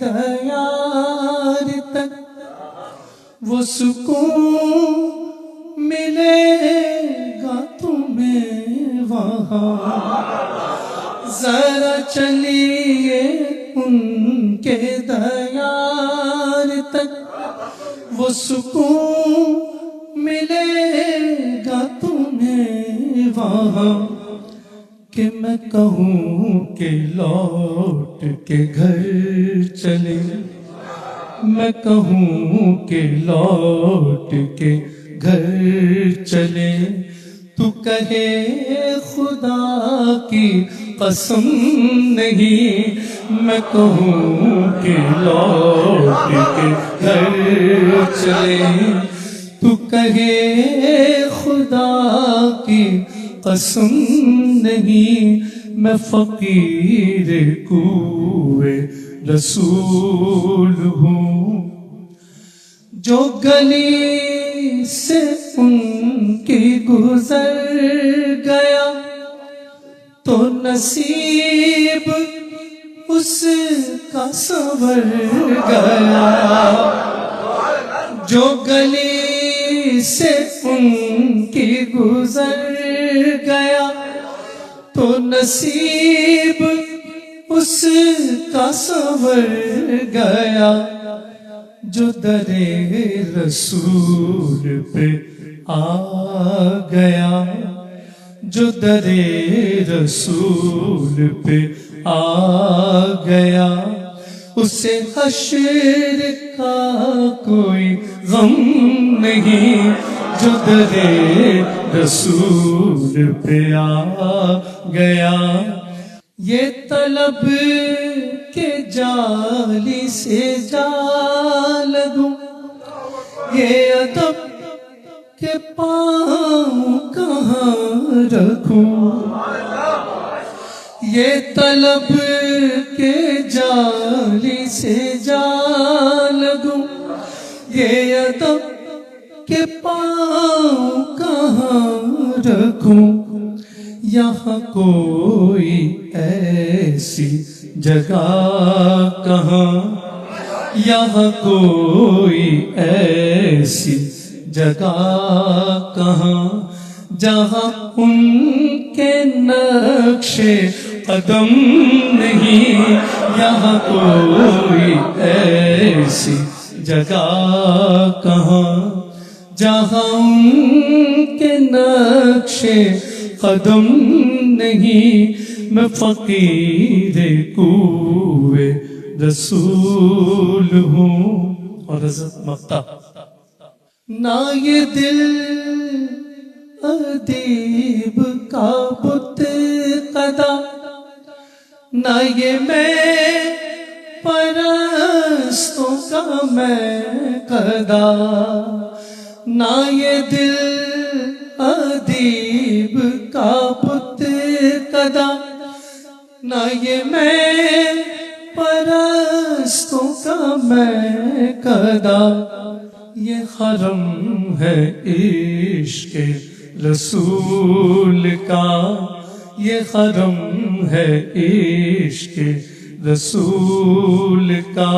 دیار تک وہ سکون ملے گا تمہیں وہاں، ذرا چلیے ان کے دیار تک وہ سکون ملے گا تمہیں وہاں، کہ میں کہوں کہ لوٹ کے گھر چلے، میں کہوں کہ لوٹ کے گھر چلے، تو کہے خدا کی قسم نہیں، میں کہوں کہ لوٹ کے گھر چلے، تو کہے خدا کی قسم نہیں، میں فقیر کوئے رسول ہوں، جو گلی سے ان کی گزر گیا تو نصیب اس کا سنور گیا، جو گلی سے ان کی گزر گیا تو نصیب اس کا سنور گیا، جو در رسول پہ آ گیا، جو در رسول پہ آ گیا، اسے حشر کا کوئی غم نہیں، جو در رسول پہ آ گیا، یہ طلب کے جالی سے جا لگوں، یہ ادب کے پاؤں کہاں رکھوں، یہ طلب کے جالی سے جا لگوں، یہ ادب کے پاؤں کہاں رکھوں، یہاں کوئی ایسی جگہ کہاں، یہاں کوئی ایسی جگہ کہاں، جہاں ان کے نقش قدم نہیں، یہاں کوئی ایسی جگہ کہاں، جہاں ان کے نقش قدم نہیں، میں فقیر کوئے رسول ہوں۔ اور حضرت مقطع، نہ یہ دل ادیب کا بت قدا، نہ یہ میں پرستوں کا میں قدا، نہ یہ دل ادیب کا بت قدا، نہ یہ میں پرستوں کا میں قدا، یہ حرم ہے عشق رسول کا، یہ حرم ہے عشق رسول کا،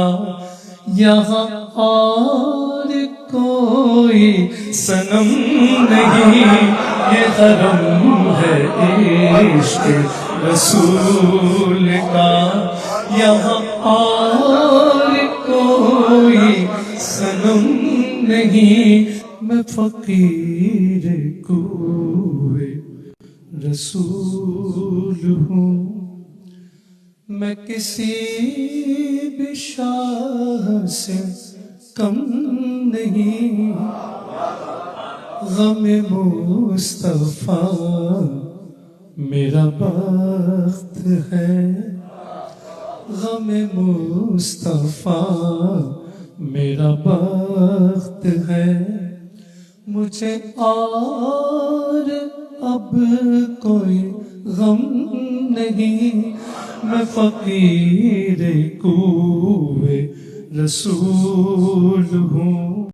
یہاں اور کوئی صنم نہیں، یہ حرم ہے عشق رسول کا، یہاں اور کوئی صنم نہیں، میں فقیر کوئے رسول ہوں، میں کسی بھی شاہ سے کم نہیں، غم مصطفیٰ میرا بخت ہے، غم مصطفیٰ میرا بخت ہے، مجھے اور اب کوئی غم نہیں، میں فقیر کوئے رسول ہوں۔